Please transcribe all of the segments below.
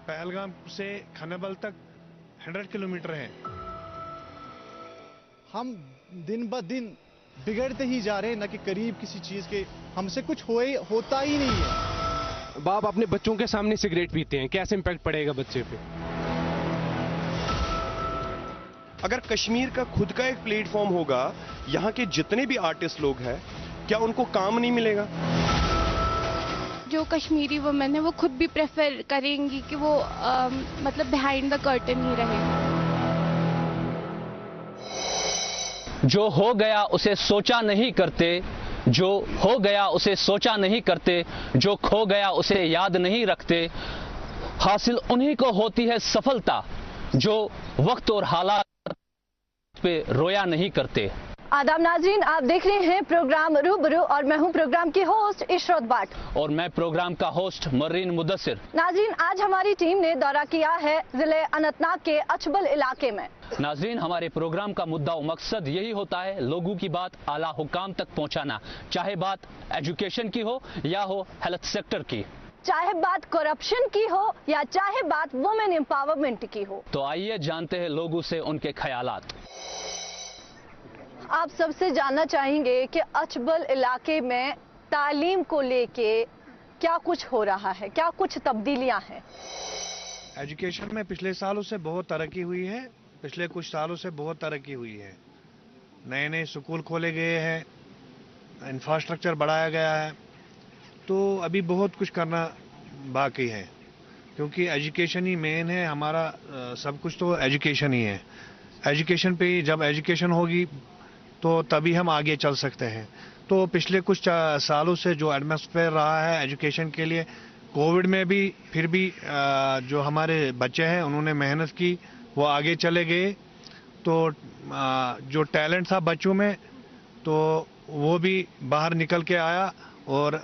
पहलगाम से खानाबल तक 100 किलोमीटर है। हम दिन ब दिन बिगड़ते ही जा रहे हैं, न कि करीब किसी चीज के हमसे कुछ होता ही नहीं है। बाप अपने बच्चों के सामने सिगरेट पीते हैं, कैसे इंपैक्ट पड़ेगा बच्चे पे? अगर कश्मीर का खुद का एक प्लेटफॉर्म होगा, यहाँ के जितने भी आर्टिस्ट लोग हैं, क्या उनको काम नहीं मिलेगा? जो कश्मीरी वुमेन है वो खुद भी प्रेफर करेंगी कि वो मतलब बिहाइंड द कर्टन ही रहे। जो हो गया उसे सोचा नहीं करते, जो हो गया उसे सोचा नहीं करते, जो खो गया उसे याद नहीं रखते। हासिल उन्हीं को होती है सफलता जो वक्त और हालात पे रोया नहीं करते। आदाब नाजरीन, आप देख रहे हैं प्रोग्राम रूबरू और मैं हूं प्रोग्राम की होस्ट इशरत बाट और मैं प्रोग्राम का होस्ट मर्रीन मुदस्सिर। नाजरीन, आज हमारी टीम ने दौरा किया है जिले अनंतनाग के अचबल इलाके में। नाजरीन, हमारे प्रोग्राम का मुद्दा और मकसद यही होता है लोगों की बात आला हुकाम तक पहुंचाना, चाहे बात एजुकेशन की हो या हो हेल्थ सेक्टर की, चाहे बात करप्शन की हो या चाहे बात वुमेन एम्पावरमेंट की हो। तो आइए जानते हैं लोगों से उनके ख्यालात। आप सबसे जानना चाहेंगे कि अचबल इलाके में तालीम को लेके क्या कुछ हो रहा है, क्या कुछ तब्दीलियां हैं। एजुकेशन में पिछले सालों से बहुत तरक्की हुई है, पिछले कुछ सालों से बहुत तरक्की हुई है। नए नए स्कूल खोले गए हैं, इंफ्रास्ट्रक्चर बढ़ाया गया है, तो अभी बहुत कुछ करना बाकी है, क्योंकि एजुकेशन ही मेन है हमारा। सब कुछ तो एजुकेशन ही है। एजुकेशन पे ही, जब एजुकेशन होगी तो तभी हम आगे चल सकते हैं। तो पिछले कुछ सालों से जो एटमॉस्फेयर रहा है एजुकेशन के लिए, कोविड में भी फिर भी जो हमारे बच्चे हैं उन्होंने मेहनत की, वो आगे चले गए। तो जो टैलेंट था बच्चों में तो वो भी बाहर निकल के आया। और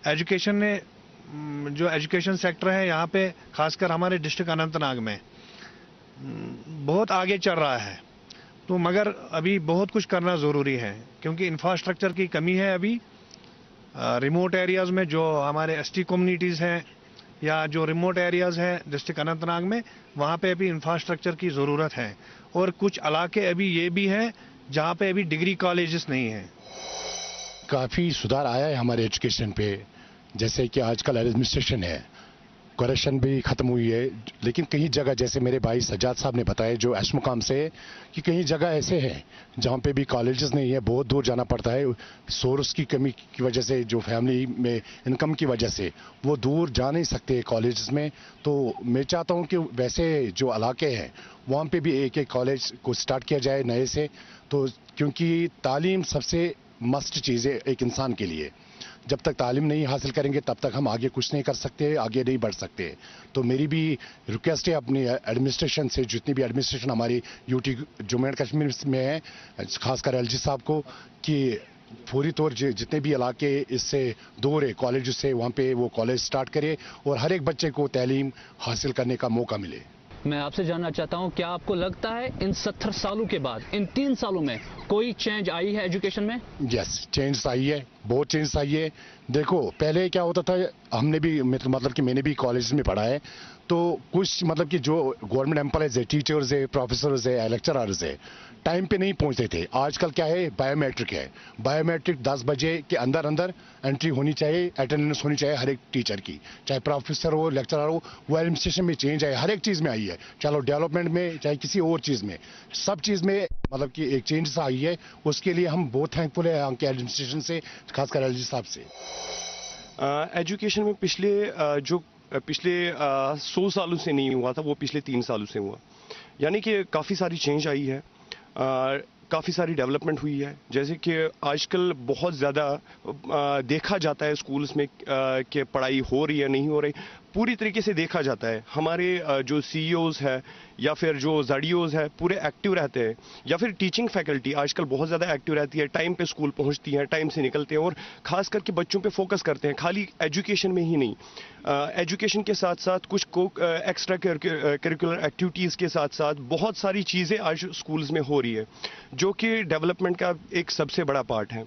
एजुकेशन ने, जो एजुकेशन सेक्टर है यहाँ पे खासकर हमारे डिस्ट्रिक्ट अनंतनाग में बहुत आगे चल रहा है। तो मगर अभी बहुत कुछ करना ज़रूरी है, क्योंकि इंफ्रास्ट्रक्चर की कमी है अभी। रिमोट एरियाज़ में जो हमारे एसटी कम्युनिटीज़ हैं या जो रिमोट एरियाज़ हैं डिस्ट्रिक्ट अनंतनाग में, वहाँ पे अभी इंफ्रास्ट्रक्चर की ज़रूरत है। और कुछ इलाके अभी ये भी हैं जहाँ पे अभी डिग्री कॉलेजेस नहीं हैं। काफ़ी सुधार आया है हमारे एजुकेशन पे, जैसे कि आजकल एडमिनिस्ट्रेशन है, करप्शन भी खत्म हुई है। लेकिन कई जगह, जैसे मेरे भाई सज्जाद साहब ने बताया जो एशमुकाम से, कि कई जगह ऐसे हैं जहाँ पे भी कॉलेजेस नहीं है, बहुत दूर जाना पड़ता है। सोर्स की कमी की वजह से, जो फैमिली में इनकम की वजह से वो दूर जा नहीं सकते कॉलेजेस में। तो मैं चाहता हूँ कि वैसे जो इलाके हैं वहाँ पे भी एक एक कॉलेज को स्टार्ट किया जाए नए से। तो क्योंकि तालीम सबसे मस्ट चीज़ है एक इंसान के लिए। जब तक तालीम नहीं हासिल करेंगे तब तक हम आगे कुछ नहीं कर सकते, आगे नहीं बढ़ सकते। तो मेरी भी रिक्वेस्ट है अपनी एडमिनिस्ट्रेशन से, जितनी भी एडमिनिस्ट्रेशन हमारी यूटी जम्मू एंड कश्मीर में है, खासकर एलजी साहब को, कि पूरी तौर जितने भी इलाके इससे दूर है कॉलेज से, वहाँ पे वो कॉलेज स्टार्ट करे और हर एक बच्चे को तालीम हासिल करने का मौका मिले। मैं आपसे जानना चाहता हूं, क्या आपको लगता है इन 70 सालों के बाद, इन 3 सालों में कोई चेंज आई है एजुकेशन में? यस, चेंज आई है, बहुत चेंज आई है। देखो पहले क्या होता था, हमने भी मतलब कि मैंने भी कॉलेज में पढ़ा है, तो कुछ मतलब कि जो गवर्नमेंट एम्प्लॉयज है, टीचर्स है, प्रोफेसर्स है, लेक्चरर्स है, टाइम पे नहीं पहुंचते थे। आजकल क्या है, बायोमेट्रिक है। बायोमेट्रिक 10 बजे के अंदर अंदर एंट्री होनी चाहिए, अटेंडेंस होनी चाहिए हर एक टीचर की, चाहे प्रोफेसर हो, लेक्चरर हो। वो एडमिनिस्ट्रेशन में चेंज है, हर एक चीज़ में आई है, चलो डेवलपमेंट में चाहे किसी और चीज़ में, सब चीज़ में मतलब कि एक चेंज आई है। उसके लिए हम बहुत थैंकफुल है उनके एडमिनिस्ट्रेशन से, खासकर एलजी साहब से। एजुकेशन में पिछले 100 सालों से नहीं हुआ था, वो पिछले 3 सालों से हुआ। यानी कि काफ़ी सारी चेंज आई है, काफ़ी सारी डेवलपमेंट हुई है। जैसे कि आजकल बहुत ज़्यादा देखा जाता है स्कूल्स में कि पढ़ाई हो रही है नहीं हो रही, पूरी तरीके से देखा जाता है। हमारे जो सीईओज है या फिर जो ज़डीओज है पूरे एक्टिव रहते हैं, या फिर टीचिंग फैकल्टी आजकल बहुत ज़्यादा एक्टिव रहती है, टाइम पे स्कूल पहुंचती हैं, टाइम से निकलते हैं और ख़ास करके बच्चों पे फोकस करते हैं, खाली एजुकेशन में ही नहीं। एजुकेशन के साथ साथ कुछ एक्स्ट्रा करिकुलर एक्टिविटीज़ के साथ साथ बहुत सारी चीज़ें आज स्कूल्स में हो रही है, जो कि डेवलपमेंट का एक सबसे बड़ा पार्ट है।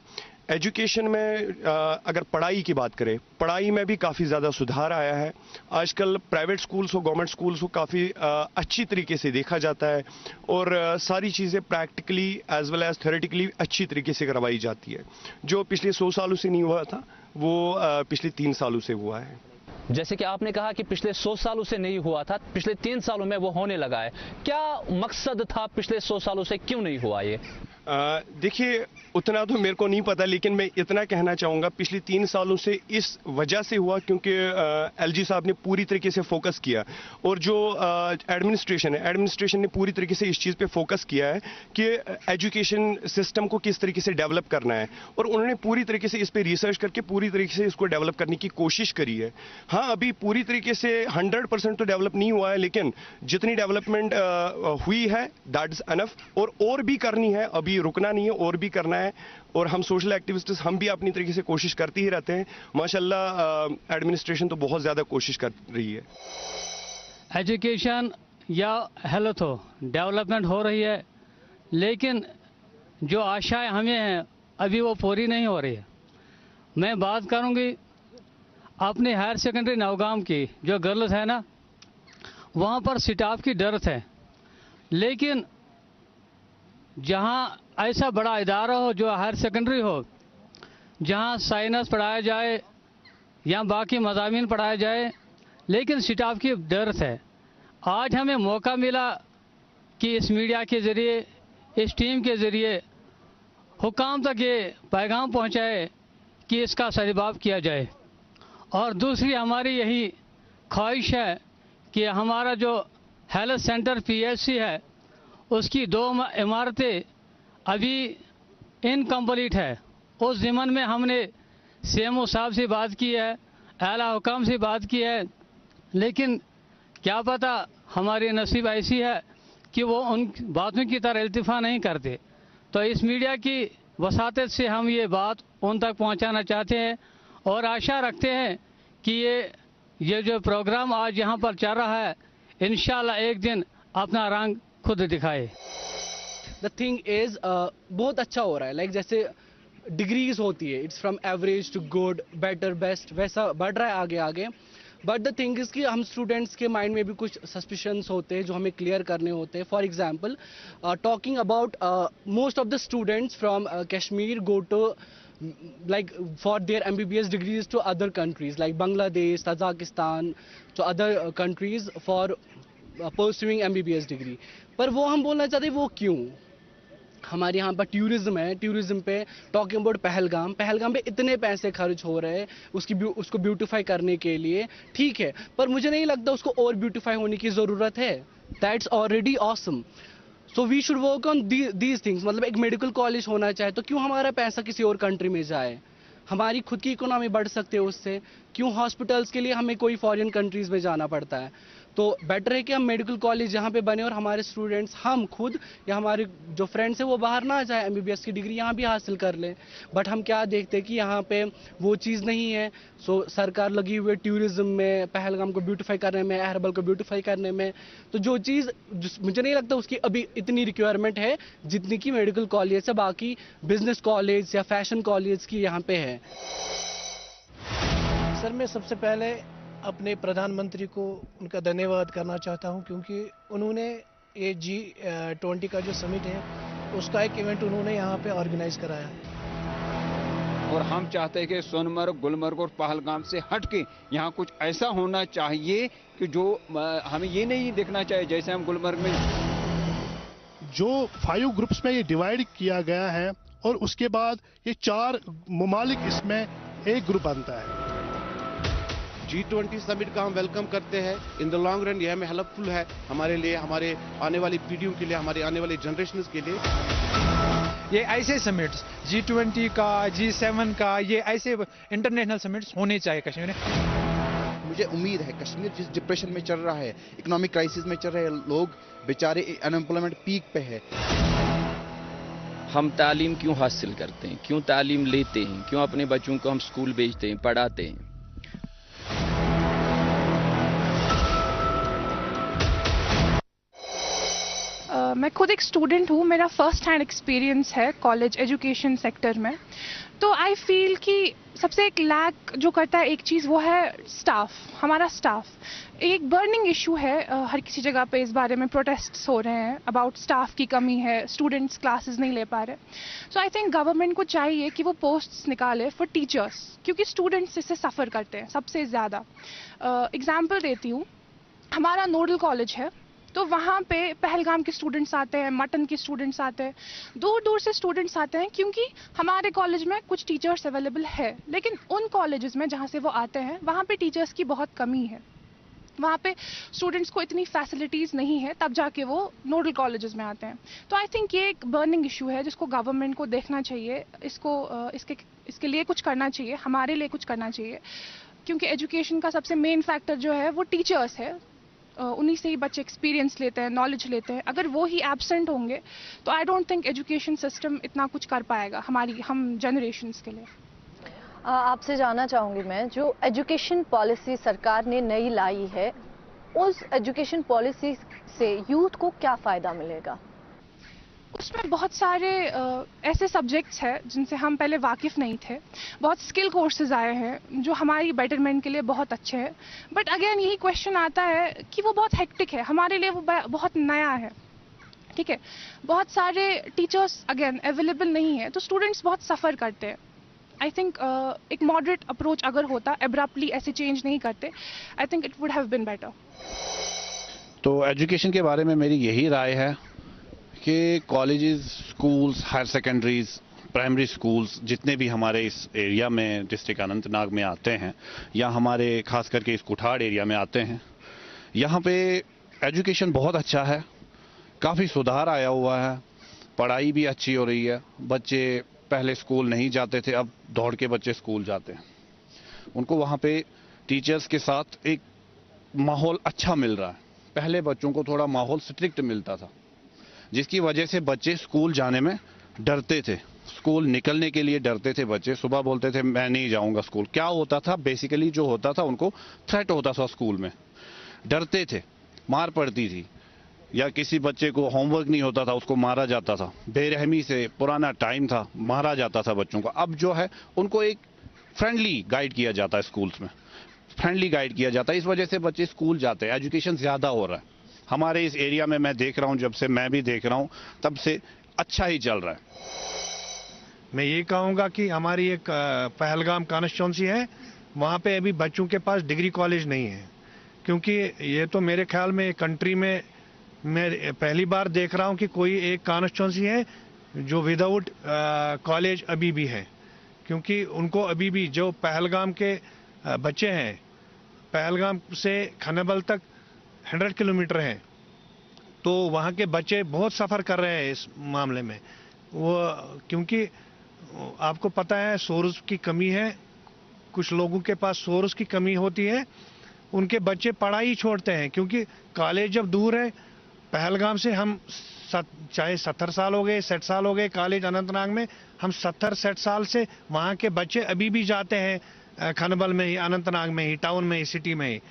एजुकेशन में अगर पढ़ाई की बात करें, पढ़ाई में भी काफ़ी ज़्यादा सुधार आया है। आजकल प्राइवेट स्कूल्स हो, गवर्नमेंट स्कूल्स हो, काफ़ी अच्छी तरीके से देखा जाता है और सारी चीज़ें practically as well as theoretically अच्छी तरीके से करवाई जाती है। जो पिछले 100 सालों से नहीं हुआ था वो पिछले 3 सालों से हुआ है। जैसे कि आपने कहा कि पिछले 100 सालों से नहीं हुआ था, पिछले 3 सालों में वो होने लगा है। क्या मकसद था पिछले 100 सालों से, क्यों नहीं हुआ ये? देखिए, उतना तो मेरे को नहीं पता, लेकिन मैं इतना कहना चाहूँगा पिछले 3 सालों से इस वजह से हुआ क्योंकि एलजी साहब ने पूरी तरीके से फोकस किया और जो एडमिनिस्ट्रेशन ने पूरी तरीके से इस चीज़ पे फोकस किया है कि एजुकेशन सिस्टम को किस तरीके से डेवलप करना है और उन्होंने पूरी तरीके से इस पे रिसर्च करके पूरी तरीके से इसको डेवलप करने की कोशिश करी है। हाँ, अभी पूरी तरीके से 100% तो डेवलप नहीं हुआ है, लेकिन जितनी डेवलपमेंट हुई है दैट इज अनफ और भी करनी है, अभी रुकना नहीं है, और भी करना है। और हम सोशल एक्टिविस्ट्स हम भी अपनी तरीके से कोशिश करते ही रहते हैं। माशाल्लाह एडमिनिस्ट्रेशन तो बहुत ज़्यादा कोशिश कर रही है। एजुकेशन या हेल्थ हो, डेवलपमेंट हो रही है, लेकिन जो आशाएं हमें हैं अभी वो पूरी नहीं हो रही है। मैं बात करूंगी अपने हायर सेकेंडरी नवगाम की, जो गर्ल्स है ना, वहाँ पर स्टाफ की डरत है, लेकिन जहाँ ऐसा बड़ा इदारा हो जो हायर सेकेंडरी हो, जहाँ साइंस पढ़ाया जाए या बाकी मज़ामीन पढ़ाया जाए, लेकिन स्टाफ की डरत है। आज हमें मौका मिला कि इस मीडिया के ज़रिए, इस टीम के ज़रिए हुकाम तक ये पैगाम पहुँचाए कि इसका सद्भाव किया जाए। और दूसरी हमारी यही ख्वाहिश है कि हमारा जो हेल्थ सेंटर पीएचसी है उसकी 2 इमारतें अभी इनकम्प्लीट है। उस ज़िमन में हमने सीएमओ साहब से बात की है, आला हुकाम से बात की है, लेकिन क्या पता हमारी नसीब ऐसी है कि वो उन बातों की तरह इल्तिफा नहीं करते। तो इस मीडिया की वसातत से हम ये बात उन तक पहुंचाना चाहते हैं और आशा रखते हैं कि ये जो प्रोग्राम आज यहाँ पर चल रहा है इंशाल्लाह एक दिन अपना रंग खुद दिखाए। द थिंग इज बहुत अच्छा हो रहा है, लाइक जैसे डिग्रीज होती है, it's from average to good, better, best, वैसा बढ़ रहा है आगे आगे। बट द थिंग इज कि हम स्टूडेंट्स के माइंड में भी कुछ सस्पिशंस होते हैं जो हमें क्लियर करने होते हैं। For example, talking about most of the students from Kashmir go to like for their MBBS degrees to other countries like Bangladesh, Tajikistan, to other countries for pursuing MBBS degree। पर वो हम बोलना चाहते हैं वो क्यों? हमारे यहाँ पर टूरिज्म है, टूरिज्म पे टॉकिंग अबाउट पहलगाम पे इतने पैसे खर्च हो रहे हैं उसको ब्यूटिफाई करने के लिए, ठीक है, पर मुझे नहीं लगता उसको और ब्यूटिफाई होने की ज़रूरत है। That's already awesome. So we should work on these things. मतलब एक मेडिकल कॉलेज होना चाहे तो क्यों हमारा पैसा किसी और कंट्री में जाए? हमारी खुद की इकोनॉमी बढ़ सकती है उससे। क्यों हॉस्पिटल्स के लिए हमें कोई फॉरेन कंट्रीज़ में जाना पड़ता है? तो बेटर है कि हम मेडिकल कॉलेज यहाँ पे बने और हमारे स्टूडेंट्स, हम खुद या हमारे जो फ्रेंड्स हैं वो बाहर ना जाए, MBBS की डिग्री यहाँ भी हासिल कर लें। बट हम क्या देखते हैं कि यहाँ पे वो चीज़ नहीं है। सो सरकार लगी हुई है टूरिज्म में, पहलगाम को ब्यूटीफाई करने में, अहरबल को ब्यूटीफाई करने में। तो जो चीज़ मुझे नहीं लगता उसकी अभी इतनी रिक्वायरमेंट है जितनी कि मेडिकल कॉलेज से बाकी बिजनेस कॉलेज या फैशन कॉलेज की यहाँ पे है। सर, मैं सबसे पहले अपने प्रधानमंत्री को उनका धन्यवाद करना चाहता हूं, क्योंकि उन्होंने ये G20 का जो समिट है उसका एक इवेंट उन्होंने यहाँ पे ऑर्गेनाइज कराया। और हम चाहते हैं कि सोनमर्ग, गुलमर्ग और पहलगाम से हट के यहाँ कुछ ऐसा होना चाहिए कि जो हमें ये नहीं देखना चाहिए जैसे हम गुलमर्ग में जो 5 ग्रुप्स में ये डिवाइड किया गया है और उसके बाद ये 4 ममालिक इसमें एक ग्रुप बनता है। G20 समिट का हम वेलकम करते हैं। इन द लॉन्ग रन ये हमें हेल्पफुल है हमारे लिए, हमारे आने वाली पीढ़ियों के लिए, हमारे आने वाली जनरेशंस के लिए। ये ऐसे समिट्स G20 का, G7 का, ये ऐसे इंटरनेशनल समिट्स होने चाहिए कश्मीर में। मुझे उम्मीद है कश्मीर जिस डिप्रेशन में चल रहा है, इकोनॉमिक क्राइसिस में चल रहे हैं, लोग बेचारे अनएम्प्लॉयमेंट पीक पे है। हम तालीम क्यों हासिल करते हैं, क्यों तालीम लेते हैं, क्यों अपने बच्चों को हम स्कूल भेजते हैं, पढ़ाते हैं? मैं खुद एक स्टूडेंट हूँ, मेरा फर्स्ट हैंड एक्सपीरियंस है कॉलेज एजुकेशन सेक्टर में। तो आई फील कि सबसे एक लैक जो करता है एक चीज़, वो है स्टाफ, हमारा स्टाफ। एक बर्निंग इशू है हर किसी जगह पे, इस बारे में प्रोटेस्ट्स हो रहे हैं अबाउट स्टाफ की कमी है, स्टूडेंट्स क्लासेस नहीं ले पा रहे। सो आई थिंक गवर्नमेंट को चाहिए कि वो पोस्ट्स निकाले फॉर टीचर्स, क्योंकि स्टूडेंट्स इससे सफ़र करते हैं सबसे ज़्यादा। एग्जाम्पल देती हूँ, हमारा नोडल कॉलेज है, तो वहाँ पे पहलगाम के स्टूडेंट्स आते हैं, मटन के स्टूडेंट्स आते हैं, दूर दूर से स्टूडेंट्स आते हैं, क्योंकि हमारे कॉलेज में कुछ टीचर्स अवेलेबल है। लेकिन उन कॉलेजेस में जहाँ से वो आते हैं, वहाँ पे टीचर्स की बहुत कमी है, वहाँ पे स्टूडेंट्स को इतनी फैसिलिटीज़ नहीं है, तब जाके वो नोडल कॉलेजेस में आते हैं। तो आई थिंक ये एक बर्निंग इशू है जिसको गवर्नमेंट को देखना चाहिए, इसके लिए कुछ करना चाहिए, हमारे लिए कुछ करना चाहिए, क्योंकि एजुकेशन का सबसे मेन फैक्टर जो है वो टीचर्स है। उन्हीं से ही बच्चे एक्सपीरियंस लेते हैं, नॉलेज लेते हैं। अगर वो ही एब्सेंट होंगे तो I don't think education system इतना कुछ कर पाएगा हम जनरेशंस के लिए। आपसे जानना चाहूँगी मैं, जो एजुकेशन पॉलिसी सरकार ने नई लाई है, उस एजुकेशन पॉलिसी से यूथ को क्या फ़ायदा मिलेगा? उसमें बहुत सारे ऐसे सब्जेक्ट्स हैं जिनसे हम पहले वाकिफ़ नहीं थे। बहुत स्किल कोर्सेज आए हैं जो हमारी बेटरमेंट के लिए बहुत अच्छे हैं। बट अगेन यही क्वेश्चन आता है कि वो बहुत हेक्टिक है, हमारे लिए वो बहुत नया है। ठीक है, बहुत सारे टीचर्स अगेन अवेलेबल नहीं है, तो स्टूडेंट्स बहुत सफ़र करते हैं। आई थिंक एक मॉडरेट अप्रोच अगर होता, एब्रप्टली ऐसे चेंज नहीं करते, I think it would have been better. तो एजुकेशन के बारे में मेरी यही राय है कि colleges, schools, higher secondaries, primary schools जितने भी हमारे इस एरिया में, डिस्ट्रिक्ट अनंतनाग में आते हैं, या हमारे खास करके इस कुठाड़ एरिया में आते हैं, यहाँ पे एजुकेशन बहुत अच्छा है, काफ़ी सुधार आया हुआ है, पढ़ाई भी अच्छी हो रही है। बच्चे पहले स्कूल नहीं जाते थे, अब दौड़ के बच्चे स्कूल जाते हैं। उनको वहाँ पे टीचर्स के साथ एक माहौल अच्छा मिल रहा है। पहले बच्चों को थोड़ा माहौल स्ट्रिक्ट मिलता था, जिसकी वजह से बच्चे स्कूल जाने में डरते थे, स्कूल निकलने के लिए डरते थे बच्चे। सुबह बोलते थे मैं नहीं जाऊंगा स्कूल। क्या होता था बेसिकली, जो होता था उनको थ्रेट होता था, स्कूल में डरते थे, मार पड़ती थी, या किसी बच्चे को होमवर्क नहीं होता था उसको मारा जाता था, बेरहमी से, पुराना टाइम था, मारा जाता था बच्चों को। अब जो है उनको एक फ्रेंडली गाइड किया जाता है, स्कूल्स में फ्रेंडली गाइड किया जाता है। इस वजह से बच्चे स्कूल जाते हैं, एजुकेशन ज़्यादा हो रहा है। हमारे इस एरिया में मैं देख रहा हूं, जब से मैं भी देख रहा हूं, तब से अच्छा ही चल रहा है। मैं ये कहूँगा कि हमारी एक पहलगाम कॉन्स्टिट्यूंसी है, वहाँ पे अभी बच्चों के पास डिग्री कॉलेज नहीं है, क्योंकि ये तो मेरे ख्याल में कंट्री में मैं पहली बार देख रहा हूँ कि कोई एक कॉन्स्टिट्यूंसी है जो विदाउट कॉलेज अभी भी है। क्योंकि उनको अभी भी जो पहलगाम के बच्चे हैं, पहलगाम से खनबल तक 100 किलोमीटर है, तो वहाँ के बच्चे बहुत सफ़र कर रहे हैं इस मामले में। वो क्योंकि आपको पता है सोर्स की कमी है, कुछ लोगों के पास सोर्स की कमी होती है, उनके बच्चे पढ़ाई छोड़ते हैं, क्योंकि कॉलेज जब दूर है पहलगाम से। हम चाहे 70 साल हो गए, 60 साल हो गए कॉलेज अनंतनाग में, हम 70-60 साल से वहाँ के बच्चे अभी भी जाते हैं खनबल में ही, अनंतनाग में ही, टाउन में ही, सिटी में ही।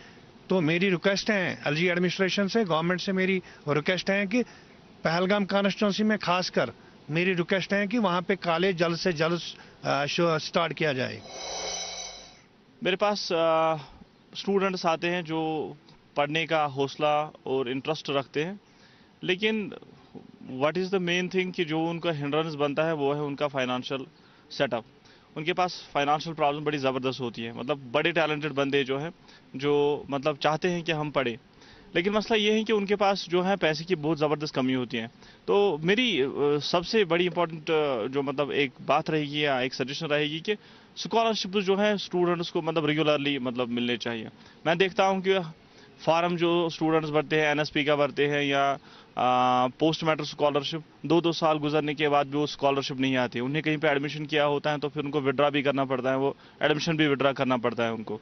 तो मेरी रिक्वेस्ट है एलजी एडमिनिस्ट्रेशन से, गवर्नमेंट से मेरी रिक्वेस्ट है कि पहलगाम कॉन्स्टिट्यूंसी में खासकर मेरी रिक्वेस्ट है कि वहाँ पे कॉलेज जल्द से जल्द स्टार्ट किया जाए। मेरे पास स्टूडेंट्स आते हैं जो पढ़ने का हौसला और इंटरेस्ट रखते हैं, लेकिन what is the main thing कि जो उनका हिंड्रेंस बनता है वो है उनका फाइनेंशियल सेटअप। उनके पास फाइनेंशियल प्रॉब्लम बड़ी ज़बरदस्त होती है। मतलब बड़े टैलेंटेड बंदे जो हैं, जो मतलब चाहते हैं कि हम पढ़ें, लेकिन मसला ये है कि उनके पास जो है पैसे की बहुत ज़बरदस्त कमी होती है। तो मेरी सबसे बड़ी इंपॉर्टेंट जो मतलब एक बात रहेगी या एक सजेशन रहेगी कि स्कॉलरशिप जो है स्टूडेंट्स को मतलब रेगुलरली मतलब मिलने चाहिए। मैं देखता हूँ कि फार्म जो स्टूडेंट्स भरते हैं, एनएसपी का भरते हैं या पोस्ट मैट्रिक स्कॉलरशिप, 2-2 साल गुजरने के बाद भी वो स्कॉलरशिप नहीं आती। उन्हें कहीं पे एडमिशन किया होता है तो फिर उनको विड्रा भी करना पड़ता है, वो एडमिशन भी विड्रा करना पड़ता है उनको।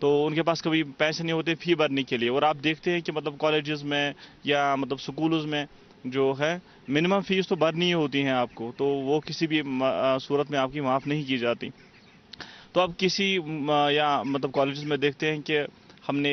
तो उनके पास कभी पैसे नहीं होते फ़ी भरने के लिए। और आप देखते हैं कि मतलब कॉलेजेस में या मतलब स्कूलों में जो है मिनिमम फ़ीस तो भरनी ही होती है आपको, तो वो किसी भी सूरत में आपकी माफ़ नहीं की जाती। तो अब किसी या मतलब कॉलेजेस में देखते हैं कि हमने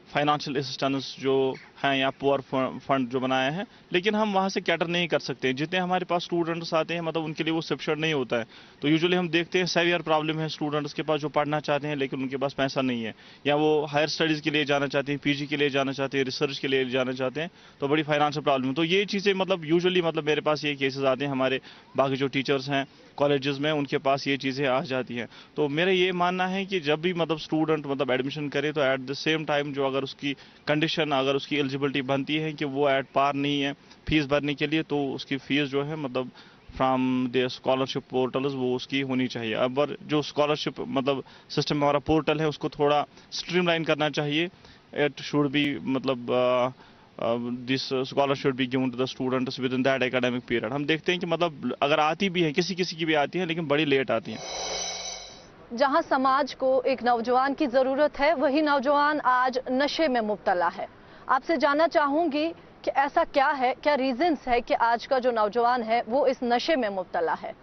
फाइनेंशियल असिस्टेंस जो हैं या पुअर फंड जो बनाए हैं, लेकिन हम वहाँ से कैटर नहीं कर सकते। जितने हमारे पास स्टूडेंट्स आते हैं मतलब उनके लिए वो सफिशिएंट नहीं होता है। तो यूजुअली हम देखते हैं सेवियर प्रॉब्लम है स्टूडेंट्स के पास जो पढ़ना चाहते हैं लेकिन उनके पास पैसा नहीं है, या वो हायर स्टडीज़ के लिए जाना चाहते हैं, पीजी के लिए जाना चाहते हैं, रिसर्च के लिए जाना चाहते हैं, तो बड़ी फाइनेंशियल प्रॉब्लम। तो ये चीज़ें मतलब यूजुअली मतलब मेरे पास ये केसेस आते हैं, हमारे बाकी जो टीचर्स हैं कॉलेजेस में उनके पास ये चीज़ें आ जाती हैं। तो मेरा ये मानना है कि जब भी मतलब स्टूडेंट मतलब एडमिशन करे तो एट द सेम टाइम जो अगर उसकी कंडीशन, अगर उसकी एलिजिबिलिटी बनती है कि वो एट पार नहीं है फीस भरने के लिए, तो उसकी फीस जो है मतलब फ्रॉम द स्कॉलरशिप पोर्टल्स वो उसकी होनी चाहिए। अब जो स्कॉलरशिप मतलब सिस्टम हमारा पोर्टल है उसको थोड़ा स्ट्रीमलाइन करना चाहिए। इट शुड बी मतलब this scholar should be given to the students within that academic period. हम देखते हैं कि मतलब अगर आती भी है किसी की भी आती है लेकिन बड़ी लेट आती हैं। जहां समाज को एक नौजवान की जरूरत है, वही नौजवान आज नशे में मुब्तला है। आपसे जानना चाहूंगी कि ऐसा क्या है, क्या रीजंस है कि आज का जो नौजवान है वो इस नशे में मुब्तला है?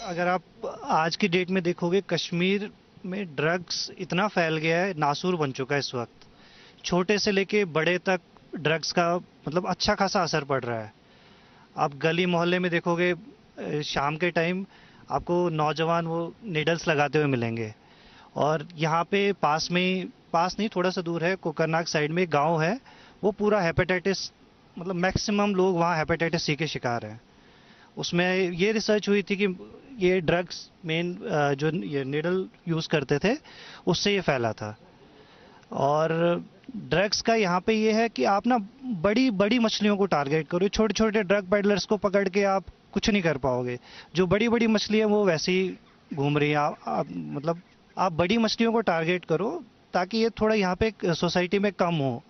अगर आप आज की डेट में देखोगे, कश्मीर में ड्रग्स इतना फैल गया है, नासूर बन चुका है इस वक्त। छोटे से लेके बड़े तक ड्रग्स का मतलब अच्छा खासा असर पड़ रहा है। आप गली मोहल्ले में देखोगे शाम के टाइम आपको नौजवान वो नीडल्स लगाते हुए मिलेंगे। और यहाँ पे पास नहीं थोड़ा सा दूर है, कोकरनाग साइड में एक गाँव है, वो पूरा हेपेटाइटिस मतलब मैक्सिमम लोग वहाँ हेपेटाइटिस सी के शिकार हैं। उसमें ये रिसर्च हुई थी कि ये ड्रग्स मेन जो ये नीडल यूज़ करते थे उससे ये फैला था। और ड्रग्स का यहाँ पे ये है कि आप ना बड़ी बड़ी मछलियों को टारगेट करो, छोटे छोटे ड्रग पेडलर्स को पकड़ के आप कुछ नहीं कर पाओगे। जो बड़ी बड़ी मछली है वो वैसे ही घूम रही है। मतलब आप बड़ी मछलियों को टारगेट करो ताकि ये थोड़ा यहाँ पे सोसाइटी में कम हो।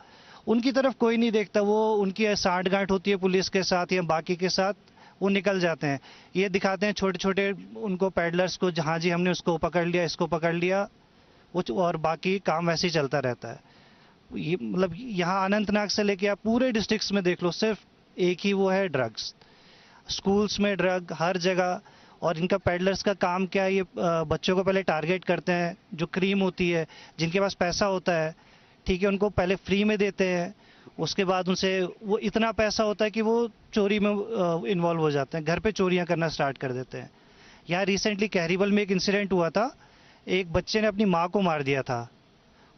उनकी तरफ कोई नहीं देखता, वो उनकी सांठगांठ होती है पुलिस के साथ या बाकी के साथ, वो निकल जाते हैं। ये दिखाते हैं छोटे छोटे उनको पेडलर्स को, जहाँ जी हमने उसको पकड़ लिया, इसको पकड़ लिया, और बाकी काम वैसे ही चलता रहता है। ये मतलब यहाँ अनंतनाग से लेके आप पूरे डिस्ट्रिक्ट्स में देख लो, सिर्फ एक ही वो है ड्रग्स। स्कूल्स में ड्रग हर जगह। और इनका पेडलर्स का काम क्या है, ये बच्चों को पहले टारगेट करते हैं। जो क्रीम होती है, जिनके पास पैसा होता है, ठीक है, उनको पहले फ्री में देते हैं। उसके बाद उनसे वो इतना पैसा होता है कि वो चोरी में इन्वॉल्व हो जाते हैं, घर पे चोरियां करना स्टार्ट कर देते हैं। यहाँ रिसेंटली कहरीबल में एक इंसिडेंट हुआ था, एक बच्चे ने अपनी माँ को मार दिया था।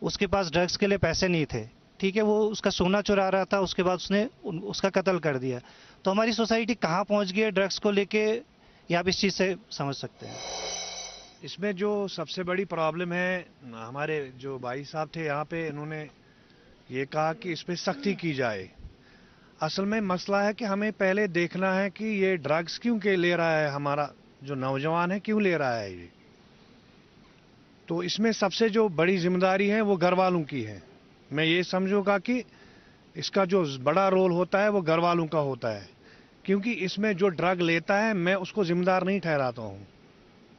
उसके पास ड्रग्स के लिए पैसे नहीं थे, ठीक है, वो उसका सोना चुरा रहा था, उसके बाद उसने उसका कत्ल कर दिया। तो हमारी सोसाइटी कहाँ पहुँच गई है ड्रग्स को लेके, ये आप इस चीज़ से समझ सकते हैं। इसमें जो सबसे बड़ी प्रॉब्लम है, हमारे जो भाई साहब थे यहाँ पे, इन्होंने ये कहा कि इस पर सख्ती की जाए। असल में मसला है कि हमें पहले देखना है कि ये ड्रग्स क्यों के ले रहा है, हमारा जो नौजवान है क्यों ले रहा है ये। तो इसमें सबसे जो बड़ी जिम्मेदारी है वो घर वालों की है। मैं ये समझूंगा कि इसका जो बड़ा रोल होता है वो घर वालों का होता है, क्योंकि इसमें जो ड्रग लेता है मैं उसको जिम्मेदार नहीं ठहराता हूँ।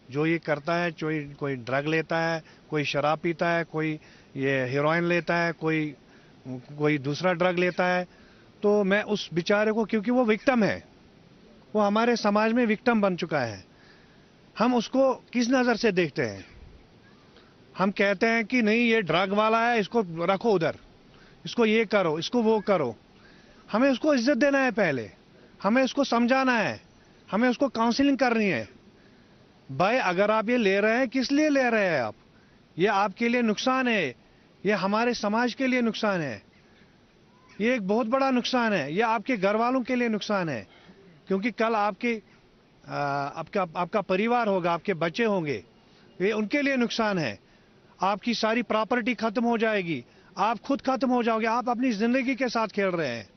जो ये करता है, कोई ड्रग लेता है, कोई शराब पीता है, कोई ये हेरोइन लेता है, कोई दूसरा ड्रग लेता है, तो मैं उस बेचारे को, क्योंकि वो विक्टिम है, वो हमारे समाज में विक्टिम बन चुका है, हम उसको किस नज़र से देखते हैं? हम कहते हैं कि नहीं ये ड्रग वाला है, इसको रखो उधर, इसको ये करो, इसको वो करो। हमें उसको इज्जत देना है, पहले हमें उसको समझाना है, हमें उसको काउंसलिंग करनी है। भाई अगर आप ये ले रहे हैं, किस लिए ले रहे हैं आप? ये आपके लिए नुकसान है, ये हमारे समाज के लिए नुकसान है, ये एक बहुत बड़ा नुकसान है, ये आपके घर वालों के लिए नुकसान है। क्योंकि कल आपका परिवार होगा, आपके बच्चे होंगे, ये उनके लिए नुकसान है। आपकी सारी प्रॉपर्टी खत्म हो जाएगी, आप खुद खत्म हो जाओगे, आप अपनी जिंदगी के साथ खेल रहे हैं।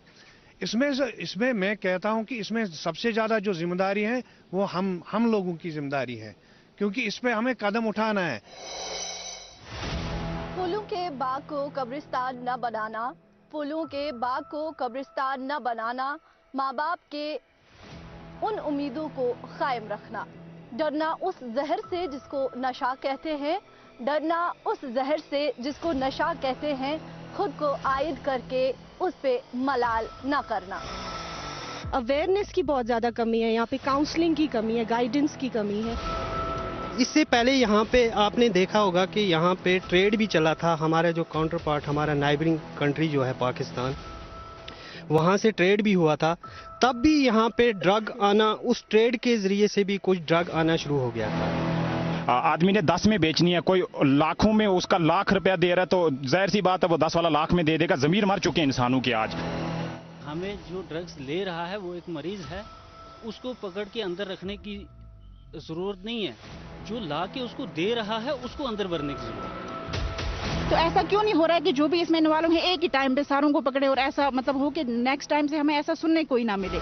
इसमें मैं कहता हूं कि इसमें सबसे ज्यादा जो जिम्मेदारी है वो हम लोगों की जिम्मेदारी है, क्योंकि इस पे हमें कदम उठाना है। फूलों के बाग को कब्रिस्तान न बनाना, फूलों के बाग को कब्रिस्तान न बनाना, माँ बाप के उन उम्मीदों को कायम रखना, डरना उस जहर से जिसको नशा कहते हैं, डरना उस जहर से जिसको नशा कहते हैं, खुद को आयद करके उस पे मलाल ना करना। अवेयरनेस की बहुत ज़्यादा कमी है, यहाँ पे काउंसलिंग की कमी है, गाइडेंस की कमी है। इससे पहले यहाँ पे आपने देखा होगा कि यहाँ पे ट्रेड भी चला था। हमारे जो काउंटर पार्ट, हमारा नाइबरिंग कंट्री जो है पाकिस्तान, वहाँ से ट्रेड भी हुआ था। तब भी यहाँ पे ड्रग आना, उस ट्रेड के ज़रिए से भी कुछ ड्रग आना शुरू हो गया था। आदमी ने 10 में बेचनी है, कोई लाखों में उसका लाख रुपया दे रहा है, तो जाहिर सी बात है वो 10 वाला लाख में दे देगा। ज़मीर मर चुके हैं इंसानों के आज। हमें जो ड्रग्स ले रहा है वो एक मरीज है, उसको पकड़ के अंदर रखने की ज़रूरत नहीं है। जो ला के उसको दे रहा है उसको अंदर भरने की ज़रूरत है। तो ऐसा क्यों नहीं हो रहा है कि जो भी इसमें इन्वॉल्व है एक ही टाइम पे सारों को पकड़े, और ऐसा मतलब हो कि नेक्स्ट टाइम से हमें ऐसा सुनने को ही ना मिले।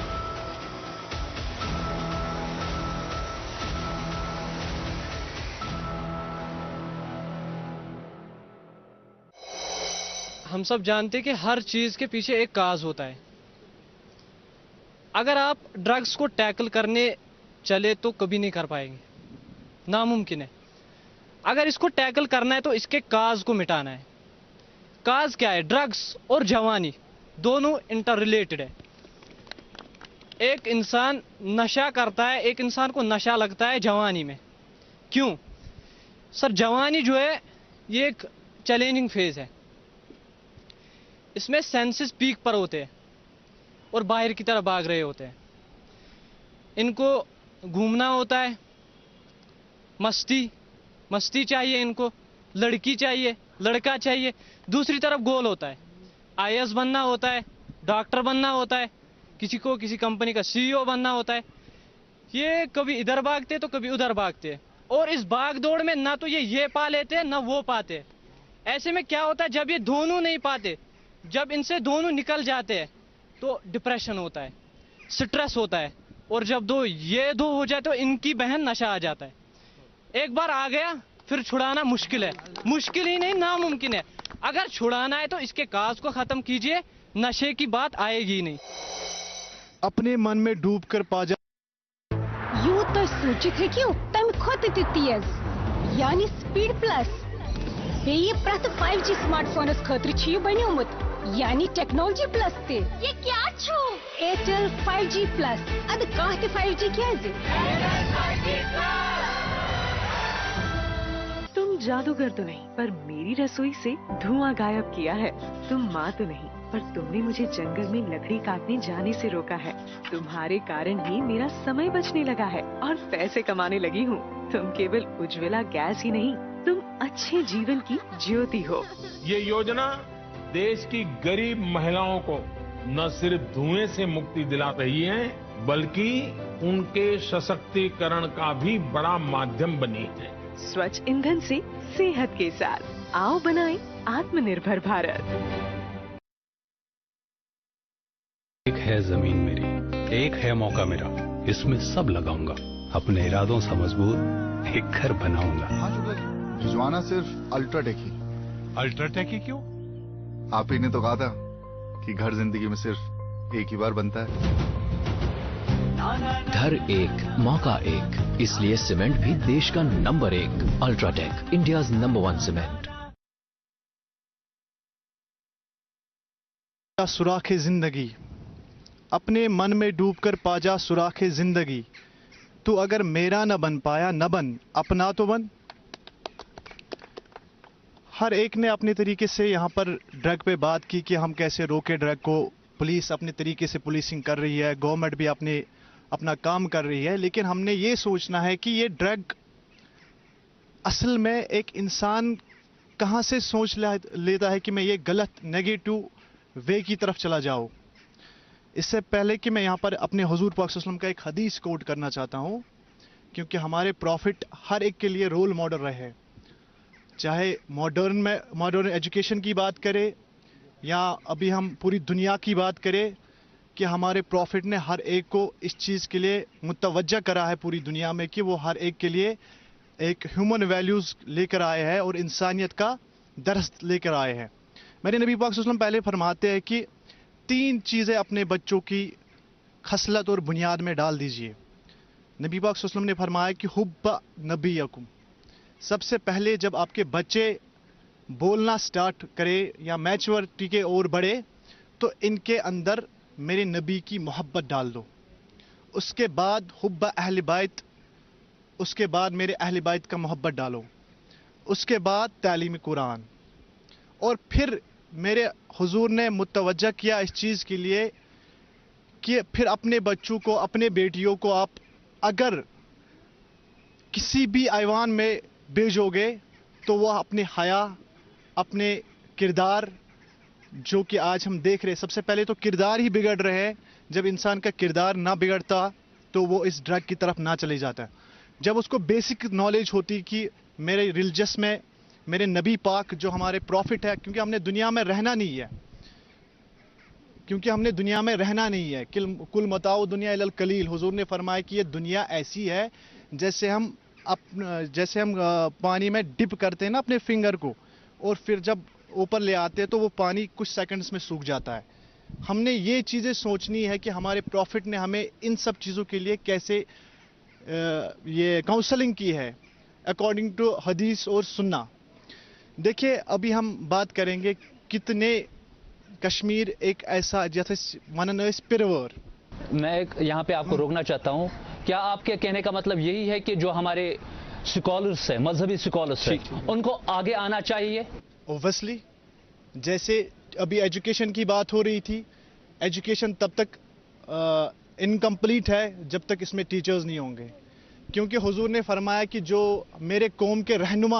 हम सब जानते हैं कि हर चीज के पीछे एक काज होता है। अगर आप ड्रग्स को टैकल करने चले तो कभी नहीं कर पाएंगे, नामुमकिन है। अगर इसको टैकल करना है तो इसके काज को मिटाना है। काज क्या है? ड्रग्स और जवानी दोनों इंटर रिलेटेड है। एक इंसान नशा करता है, एक इंसान को नशा लगता है जवानी में। क्यों सर? जवानी जो है ये एक चैलेंजिंग फेज है। इसमें सेंसेस पीक पर होते हैं और बाहर की तरफ भाग रहे होते हैं। इनको घूमना होता है, मस्ती चाहिए, इनको लड़की चाहिए, लड़का चाहिए। दूसरी तरफ गोल होता है, आईएएस बनना होता है, डॉक्टर बनना होता है, किसी को किसी कंपनी का सीईओ बनना होता है। ये कभी इधर भागते तो कभी उधर भागते हैं, और इस भाग दौड़ में ना तो ये पा लेते हैं ना वो पाते हैं। ऐसे में क्या होता है, जब ये दोनों नहीं पाते, जब इनसे दोनों निकल जाते हैं तो डिप्रेशन होता है, स्ट्रेस होता है, और जब ये दो हो जाए तो इनकी बहन नशा आ जाता है। एक बार आ गया फिर छुड़ाना मुश्किल है, मुश्किल ही नहीं नामुमकिन है। अगर छुड़ाना है तो इसके काज को खत्म कीजिए, नशे की बात आएगी ही नहीं। अपने मन में डूब कर पा जा यूं सोचित है क्यों तम खुद तेज यानी स्पीड प्लस बेये प्रत 5G स्मार्टफोनस खतर छी बन्योमुत यानी टेक्नोलॉजी प्लस ते। ये क्या छो? Airtel 5G plus. अद काह 5G क्या तुम जादूगर तो नहीं, पर मेरी रसोई से धुआं गायब किया है। तुम माँ तो नहीं, पर तुमने मुझे जंगल में लकड़ी काटने जाने से रोका है। तुम्हारे कारण ही मेरा समय बचने लगा है और पैसे कमाने लगी हूँ। तुम केवल उज्ज्वला गैस ही नहीं, तुम अच्छे जीवन की ज्योति हो। ये योजना देश की गरीब महिलाओं को न सिर्फ धुएं से मुक्ति दिला रही है, बल्कि उनके सशक्तिकरण का भी बड़ा माध्यम बनी है। स्वच्छ ईंधन से सेहत के साथ आओ बनाएं आत्मनिर्भर भारत। एक है जमीन मेरी, एक है मौका मेरा, इसमें सब लगाऊंगा। अपने इरादों से मजबूत एक घर बनाऊंगा। भिजवाना सिर्फ अल्ट्राटेक ही। अल्ट्राटेक ही क्यों? आप ही ने तो कहा था कि घर जिंदगी में सिर्फ एक ही बार बनता है। घर एक, मौका एक, इसलिए सीमेंट भी देश का number 1। UltraTech, India's number 1 cement. सुराखे जिंदगी, अपने मन में डूबकर पा जा सुराखे जिंदगी। तू अगर मेरा न बन पाया न बन, अपना तो बन। हर एक ने अपने तरीके से यहाँ पर ड्रग पे बात की कि हम कैसे रोके ड्रग को। पुलिस अपने तरीके से पुलिसिंग कर रही है, गवर्नमेंट भी अपना काम कर रही है, लेकिन हमने ये सोचना है कि ये ड्रग असल में एक इंसान कहाँ से सोच लेता है कि मैं ये गलत नेगेटिव वे की तरफ चला जाऊँ। इससे पहले कि मैं यहाँ पर अपने हुजूर पाक सल्लल्लाहु अलैहि वसल्लम का एक हदीस कोट करना चाहता हूँ, क्योंकि हमारे प्रॉफिट हर एक के लिए रोल मॉडल रहे। चाहे मॉडर्न एजुकेशन की बात करें या अभी हम पूरी दुनिया की बात करें, कि हमारे प्रॉफिट ने हर एक को इस चीज़ के लिए मुतवज्जा करा है पूरी दुनिया में कि वो हर एक के लिए एक ह्यूमन वैल्यूज़ लेकर आए हैं और इंसानियत का दर्स लेकर आए हैं। मेरे नबी पाक सल्लल्लाहु अलैहि वसल्लम पहले फरमाते हैं कि 3 चीज़ें अपने बच्चों की खसलत और बुनियाद में डाल दीजिए। नबी पाक सल्लल्लाहु अलैहि वसल्लम ने फरमाया कि हुब्बा नबीयकुम। सबसे पहले जब आपके बच्चे बोलना स्टार्ट करें या मैच्योरिटी के ओर बढ़े तो इनके अंदर मेरे नबी की मोहब्बत डाल दो। उसके बाद हुब्बा अहले बैत, उसके बाद मेरे अहले बैत का मोहब्बत डालो, उसके बाद तालीम कुरान, और फिर मेरे हुजूर ने मुतवज्जा किया इस चीज़ के लिए कि फिर अपने बच्चों को, अपने बेटियों को आप अगर किसी भी ऐवान में भेजोगे तो वह अपने हया, अपने किरदार, जो कि आज हम देख रहे हैं, सबसे पहले तो किरदार ही बिगड़ रहे हैं। जब इंसान का किरदार ना बिगड़ता तो वो इस ड्रग की तरफ ना चले जाता। जब उसको बेसिक नॉलेज होती कि मेरे रिलीजियस में मेरे नबी पाक जो हमारे प्रॉफिट है, क्योंकि हमने दुनिया में रहना नहीं है, कुल मताओ दुनिया इलल कलील। हुजूर ने फरमाया कि ये दुनिया ऐसी है जैसे हम पानी में डिप करते हैं ना अपने फिंगर को, और फिर जब ऊपर ले आते हैं तो वो पानी कुछ सेकंड्स में सूख जाता है। हमने ये चीज़ें सोचनी है कि हमारे प्रॉफिट ने हमें इन सब चीज़ों के लिए कैसे ये काउंसलिंग की है अकॉर्डिंग टू हदीस और सुन्ना। देखिए, अभी हम बात करेंगे कितने कश्मीर एक ऐसा जैसे मानना पिरवर। मैं यहाँ पे आपको रोकना चाहता हूँ। क्या आपके कहने का मतलब यही है कि जो हमारे स्कॉलर्स हैं, मजहबी स्कॉलर्स हैं, उनको आगे आना चाहिए? ओब्वियसली, जैसे अभी एजुकेशन की बात हो रही थी, एजुकेशन तब तक इनकम्प्लीट है जब तक इसमें टीचर्स नहीं होंगे, क्योंकि हुजूर ने फरमाया कि जो मेरे कौम के रहनुमा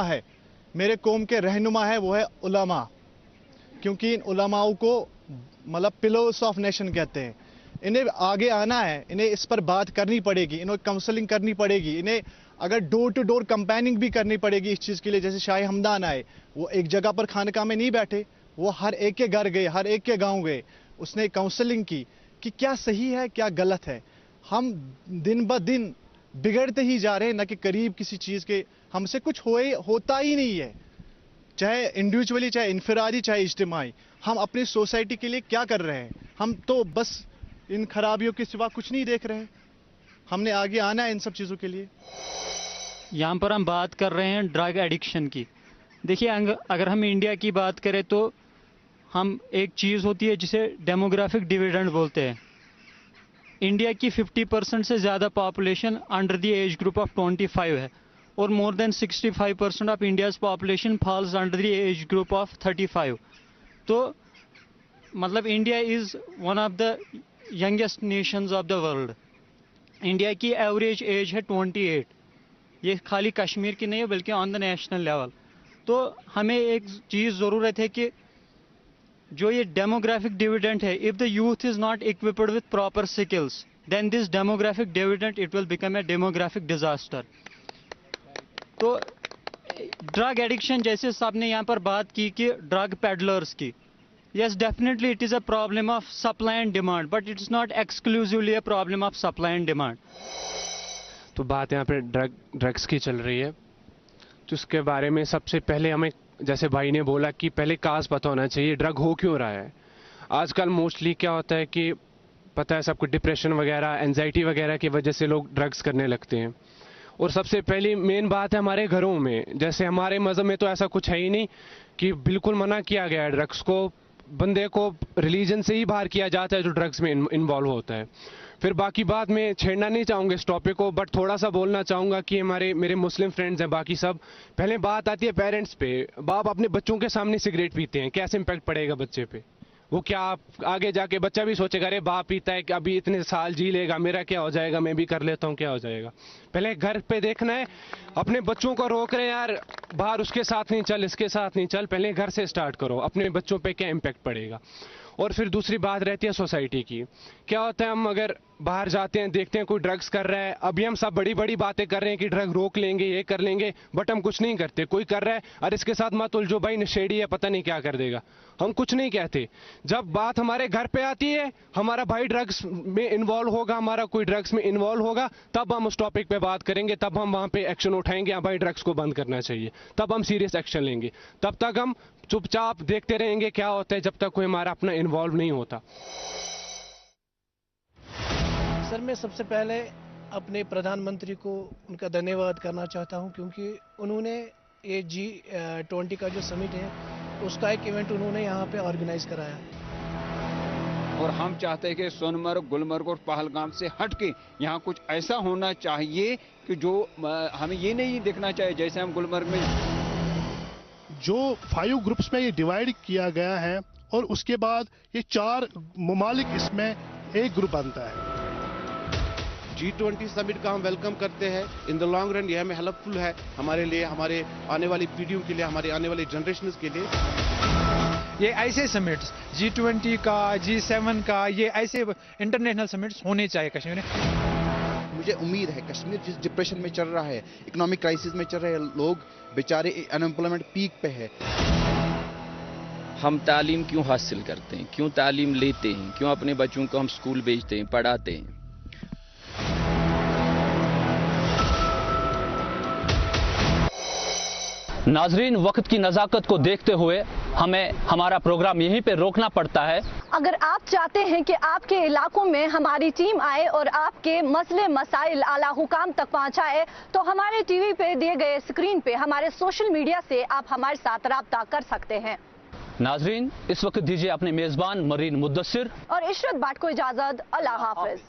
है वो है उलमा, क्योंकि इन उलमाओं को मतलब पिलर्स ऑफ नेशन कहते हैं। इन्हें आगे आना है, इन्हें इस पर बात करनी पड़ेगी, इन्हें काउंसलिंग करनी पड़ेगी, इन्हें अगर डोर टू डोर कंपेनिंग भी करनी पड़ेगी इस चीज़ के लिए। जैसे शाह हमदान आए, वो एक जगह पर खानका में नहीं बैठे, वो हर एक के घर गए, हर एक के गांव गए, उसने काउंसलिंग की कि क्या सही है क्या गलत है। हम दिन ब दिन बिगड़ते ही जा रहे हैं, न कि करीब किसी चीज़ के हमसे कुछ होता ही नहीं है, चाहे इंडिविजुअली, चाहे इनफरादी, चाहे इज्तिमाई। हम अपनी सोसाइटी के लिए क्या कर रहे हैं? हम तो बस इन खराबियों के सिवा कुछ नहीं देख रहे हैं। हमने आगे आना है इन सब चीज़ों के लिए। यहाँ पर हम बात कर रहे हैं ड्रग एडिक्शन की। देखिए, अगर हम इंडिया की बात करें तो हम एक चीज़ होती है जिसे डेमोग्राफिक डिविडेंड बोलते हैं। इंडिया की 50% से ज़्यादा population under the age group of 25 है, और more than 65% of India's population falls under the age group of 35। तो मतलब India is one of the youngest Nations of the world. India की एवरेज एज है 28। ये खाली कश्मीर की नहीं है बल्कि ऑन द नेशनल लेवल। तो हमें एक चीज़ ज़रूरत है कि जो ये डेमोग्राफिक डिविडेंड है, if the youth is not equipped with proper skills, then this demographic dividend it will become a demographic disaster. तो ड्रग एडिक्शन, जैसे आपने यहाँ पर बात की कि ड्रग पेडलर्स की, yes, definitely it is a problem of supply and demand, but it's not exclusively a problem of supply and demand. तो बात यहाँ पे ड्रग्स की चल रही है, तो इसके बारे में सबसे पहले हमें, जैसे भाई ने बोला कि पहले काज पता होना चाहिए ड्रग हो क्यों रहा है। आजकल मोस्टली क्या होता है कि पता है सबको, डिप्रेशन वगैरह, एंजाइटी वगैरह की वजह से लोग ड्रग्स करने लगते हैं। और सबसे पहली मेन बात है हमारे घरों में, जैसे हमारे मज़हब में तो ऐसा कुछ है ही नहीं कि बिल्कुल मना किया गया है ड्रग्स को, बंदे को रिलीजन से ही बाहर किया जाता है जो ड्रग्स में इन्वॉल्व होता है। फिर बाकी बात में छेड़ना नहीं चाहूँगा इस टॉपिक को, बट थोड़ा सा बोलना चाहूँगा कि मेरे मुस्लिम फ्रेंड्स हैं, बाकी सब, पहले बात आती है पेरेंट्स पे। बाप अपने बच्चों के सामने सिगरेट पीते हैं, कैसे इम्पैक्ट पड़ेगा बच्चे पे? वो क्या आगे जाके बच्चा भी सोचेगा, अरे बाप पीता है कि अभी इतने साल जी लेगा, मेरा क्या हो जाएगा, मैं भी कर लेता हूँ, क्या हो जाएगा। पहले घर पे देखना है, अपने बच्चों को रोक रहे हैं यार, बाहर उसके साथ नहीं चल, इसके साथ नहीं चल, पहले घर से स्टार्ट करो, अपने बच्चों पे क्या इम्पैक्ट पड़ेगा। और फिर दूसरी बात रहती है सोसाइटी की। क्या होता है, हम अगर बाहर जाते हैं, देखते हैं कोई ड्रग्स कर रहा है, अभी हम सब बड़ी बड़ी बातें कर रहे हैं कि ड्रग रोक लेंगे, ये कर लेंगे, बट हम कुछ नहीं करते। कोई कर रहा है, अरे इसके साथ मत उलझो भाई, नशेड़ी है, पता नहीं क्या कर देगा, हम कुछ नहीं कहते। जब बात हमारे घर पे आती है, हमारा भाई ड्रग्स में इन्वॉल्व होगा, हमारा कोई ड्रग्स में इन्वॉल्व होगा, तब हम उस टॉपिक पे बात करेंगे, तब हम वहाँ पे एक्शन उठाएंगे, हाँ भाई ड्रग्स को बंद करना चाहिए, तब हम सीरियस एक्शन लेंगे। तब तक हम चुपचाप देखते रहेंगे क्या होता है, जब तक कोई हमारा अपना इन्वॉल्व नहीं होता। सर, मैं सबसे पहले अपने प्रधानमंत्री को उनका धन्यवाद करना चाहता हूं, क्योंकि उन्होंने ये G20 का जो समिट है उसका एक इवेंट उन्होंने यहाँ पे ऑर्गेनाइज कराया, और हम चाहते हैं कि सोनमर्ग, गुलमर्ग और पहलगाम से हट के यहाँ कुछ ऐसा होना चाहिए कि जो हमें ये नहीं देखना चाहिए जैसे हम गुलमर्ग में जो 5 ग्रुप्स में ये डिवाइड किया गया है और उसके बाद ये 4 ममालिक इसमें एक ग्रुप बनता है। G20 समिट का हम वेलकम करते हैं। इन द लॉन्ग रन ये हमें हेल्पफुल है हमारे लिए, हमारे आने वाली पीढ़ियों के लिए, हमारे आने वाली जनरेशंस के लिए। ये ऐसे समिट्स G20 का, G7 का, ये ऐसे इंटरनेशनल समिट्स होने चाहिए कश्मीर में। मुझे उम्मीद है कश्मीर जिस डिप्रेशन में चल रहा है, इकोनॉमिक क्राइसिस में चल रहे हैं, लोग बेचारे अनएम्प्लॉयमेंट पीक पे है। हम तालीम क्यों हासिल करते हैं, क्यों तालीम लेते हैं, क्यों अपने बच्चों को हम स्कूल भेजते हैं, पढ़ाते हैं। नाजरीन, वक्त की नज़ाकत को देखते हुए हमें हमारा प्रोग्राम यहीं पे रोकना पड़ता है। अगर आप चाहते हैं कि आपके इलाकों में हमारी टीम आए और आपके मसले मसाइल आला हुकाम तक पहुंचाए, तो हमारे टीवी पे दिए गए स्क्रीन पे हमारे सोशल मीडिया से आप हमारे साथ राब्ता कर सकते हैं। नाजरीन, इस वक्त दीजिए अपने मेजबान मरीन मुद्दस्सिर और इशरत बाट को इजाजत। अल्लाह हाफिज।